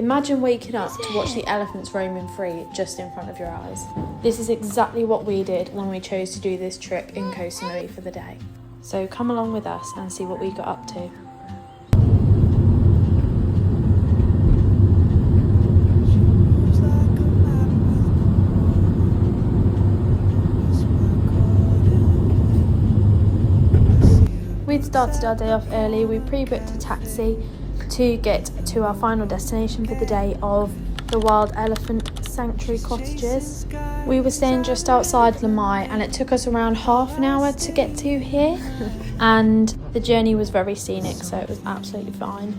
Imagine waking up to watch the elephants roaming free just in front of your eyes. This is exactly what we did when we chose to do this trip in Koh Samui for the day. So come along with us and see what we got up to. We'd started our day off early. We pre-booked a taxi to get to our final destination for the day of the wild elephant sanctuary cottages. We were staying just outside Lamai and it took us around half an hour to get to here, and the journey was very scenic, so it was absolutely fine.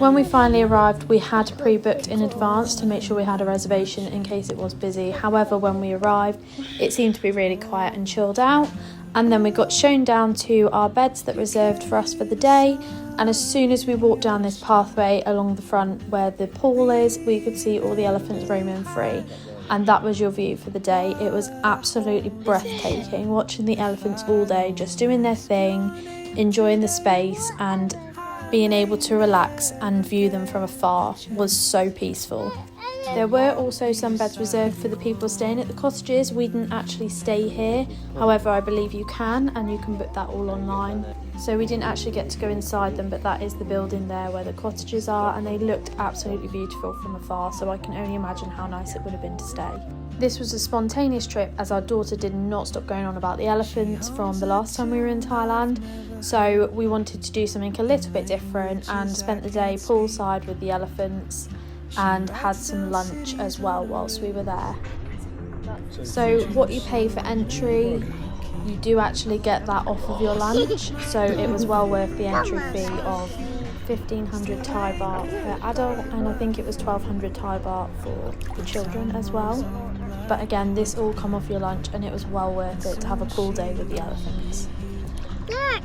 When we finally arrived, we had pre-booked in advance to make sure we had a reservation in case it was busy. However, when we arrived, it seemed to be really quiet and chilled out. And then we got shown down to our beds that reserved for us for the day, and as soon as we walked down this pathway along the front where the pool is, we could see all the elephants roaming free, and that was your view for the day. It was absolutely breathtaking watching the elephants all day, just doing their thing, enjoying the space, and being able to relax and view them from afar was so peaceful. There were also some beds reserved for the people staying at the cottages. We didn't actually stay here, however I believe you can, and you can book that all online. So we didn't actually get to go inside them, but that is the building there where the cottages are, and they looked absolutely beautiful from afar, so I can only imagine how nice it would have been to stay. This was a spontaneous trip as our daughter did not stop going on about the elephants from the last time we were in Thailand, so we wanted to do something a little bit different and spent the day poolside with the elephants and had some lunch as well whilst we were there. So what you pay for entry, you do actually get that off of your lunch, so it was well worth the entry fee of 1,500 Thai baht per adult, and I think it was 1,200 Thai baht for the children as well. But again, this all come off your lunch, and it was well worth it to have a pool day with the elephants. Look,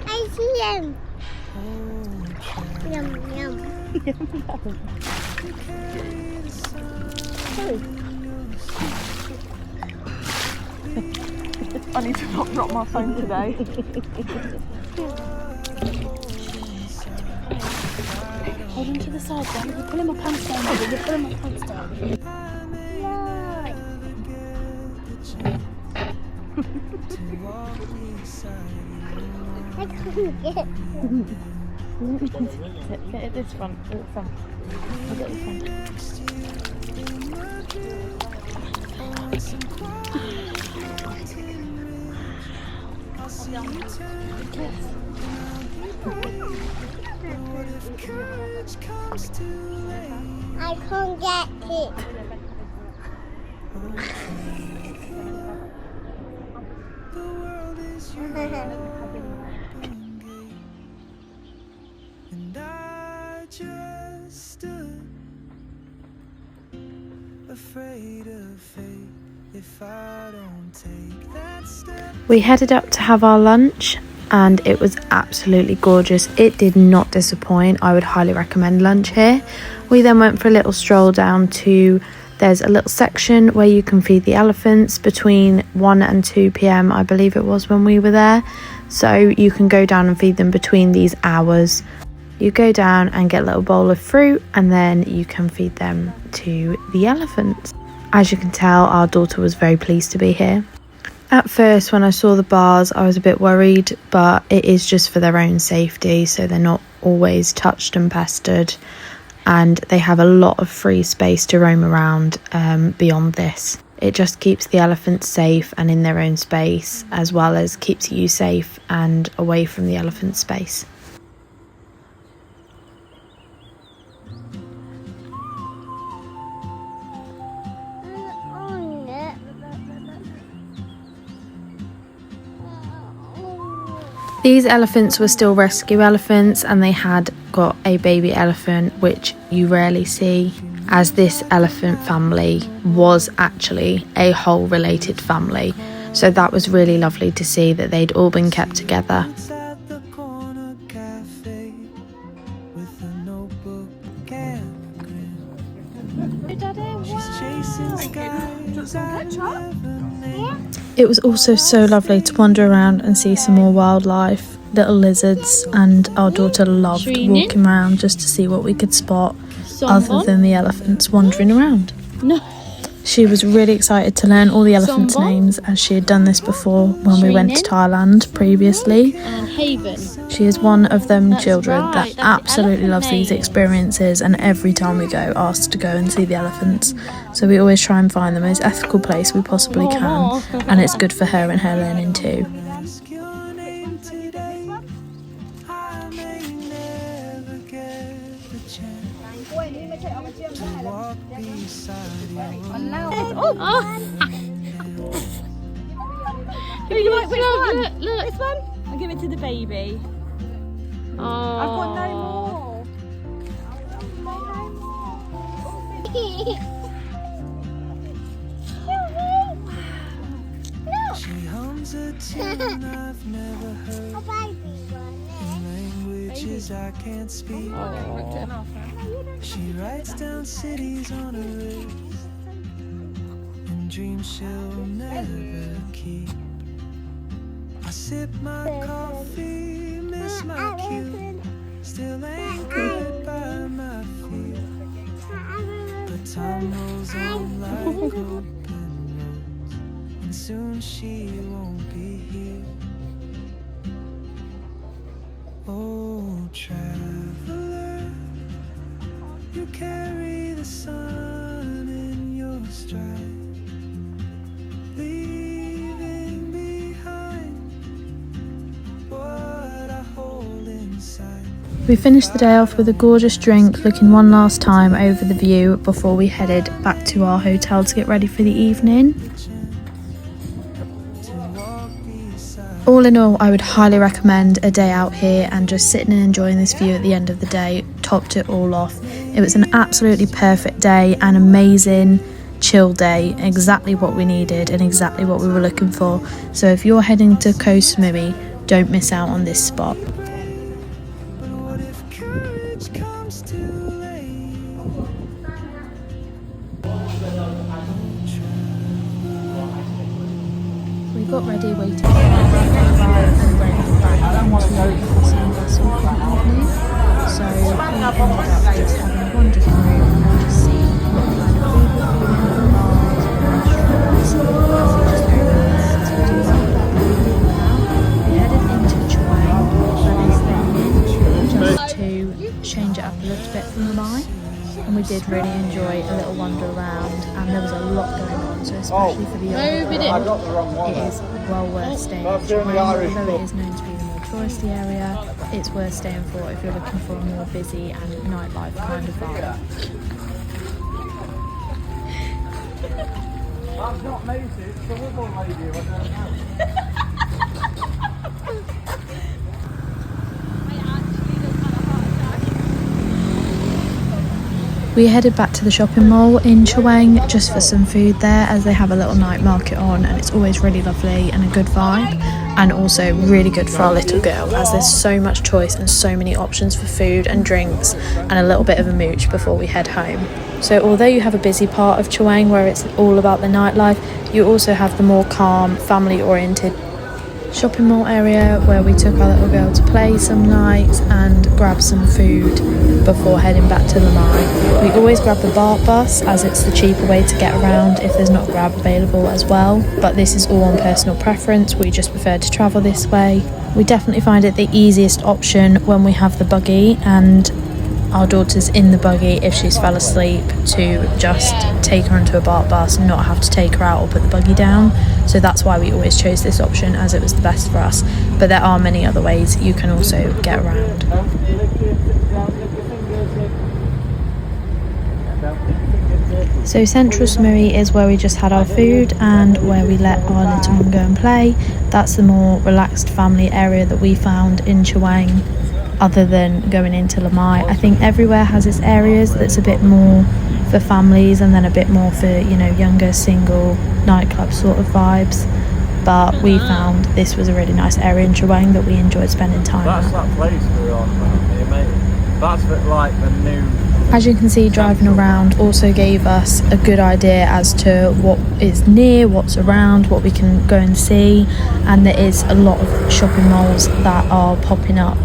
I see them. Yum, yum. I need to not drop my phone today. Hold on to the side, Dan. You're pulling my pants down. You're pulling my pants down. I couldn't get Get at this front, at the front. I'll get the front. I can't get it. And I just stood afraid of fate if I don't take that step. We headed up to have our lunch and it was absolutely gorgeous. It did not disappoint. I would highly recommend lunch here. We then went for a little stroll down to, there's a little section where you can feed the elephants between 1 and 2 p.m. I believe it was when we were there. So you can go down and feed them between these hours. You go down and get a little bowl of fruit, and then you can feed them to the elephants. As you can tell, our daughter was very pleased to be here. At first, when I saw the bars, I was a bit worried, but it is just for their own safety, so they're not always touched and pestered, and they have a lot of free space to roam around beyond this. It just keeps the elephants safe and in their own space, as well as keeps you safe and away from the elephant space. These elephants were still rescue elephants, and they had got a baby elephant, which you rarely see, as this elephant family was actually a whole related family. So that was really lovely to see that they'd all been kept together. At the corner cafe with a notebook and a grin. She's chasing skies I've never named. It was also so lovely to wander around and see some more wildlife, little lizards, and our daughter loved walking around just to see what we could spot. other than the elephants wandering around. No. She was really excited to learn all the elephants' names, as she had done this before when we went to Thailand previously. And Haven. She is one of them That's children right, that that's the absolutely elephant loves these name. experiences, and every time we go asks to go and see the elephants. So we always try and find the most ethical place we possibly can, and it's good for her and her learning too. Ask your name today. I may never get the chance to walk beside you. You like which one? Look. This one? I'll give it to the baby. Oh. I've got no more. She hums a tune I've never heard A baby one. in languages I can't speak. She writes down cities on her wrist and dreams she'll never keep. I sip my coffee, miss my cue, still anchored by my feet. But time rolls on like open roads, and soon she won't be here. Oh, traveler, you carry the sun in your stride, leaving behind what I hold inside. We finished the day off with a gorgeous drink, looking one last time over the view before we headed back to our hotel to get ready for the evening. All in all, I would highly recommend a day out here, and just sitting and enjoying this view at the end of the day topped it all off. It was an absolutely perfect day, an amazing chill day, exactly what we needed and exactly what we were looking for. So if you're heading to Koh Samui, don't miss out on this spot. But what if courage comes too late? We got ready, waiting for our flight and went back into the vessel for the evening. So we ended up just having a wander through and just seeing what kind of food we're feeling in the bars and restaurants. If we just go around there as we do now. We headed into Chaweng, that is the inn, just to change it up a little bit from the Mai. And we did really enjoy a little wander around, and there was a lot going on, so especially for the younger it is well worth staying in Chaweng. Although it is known to be the more touristy area, it's worth staying for if you're looking for a more busy and nightlife kind of vibe. I've not noticed the woman lady, I don't know. We headed back to the shopping mall in Chaweng just for some food there, as they have a little night market on, and it's always really lovely and a good vibe, and also really good for our little girl, as there's so much choice and so many options for food and drinks and a little bit of a mooch before we head home. So although you have a busy part of Chaweng where it's all about the nightlife, you also have the more calm, family oriented shopping mall area where we took our little girl to play some nights and grab some food before heading back to the Mai. We always grab the BART bus, as it's the cheaper way to get around if there's not Grab available as well, but this is all on personal preference. We just prefer to travel this way. We definitely find it the easiest option when we have the buggy and our daughter's in the buggy if she's fell asleep, to just take her into a BART bus and not have to take her out or put the buggy down. So that's why we always chose this option, as it was the best for us. But there are many other ways you can also get around. So Central Samui is where we just had our food and where we let our little one go and play. That's the more relaxed family area that we found in Chaweng, other than going into Lamai. I think everywhere has its areas that's a bit more for families and then a bit more for, you know, younger single nightclub sort of vibes. But we found this was a really nice area in Chaweng that we enjoyed spending time That's at. that place we're on, mate. That's like the new... As you can see, driving around also gave us a good idea as to what is near, what's around, what we can go and see, and there is a lot of shopping malls that are popping up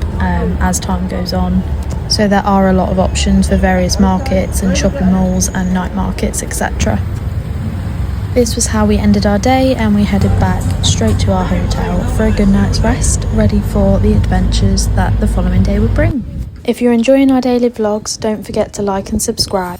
as time goes on. So there are a lot of options for various markets and shopping malls and night markets, etc. This was how we ended our day, and we headed back straight to our hotel for a good night's rest, ready for the adventures that the following day would bring. If you're enjoying our daily vlogs, don't forget to like and subscribe.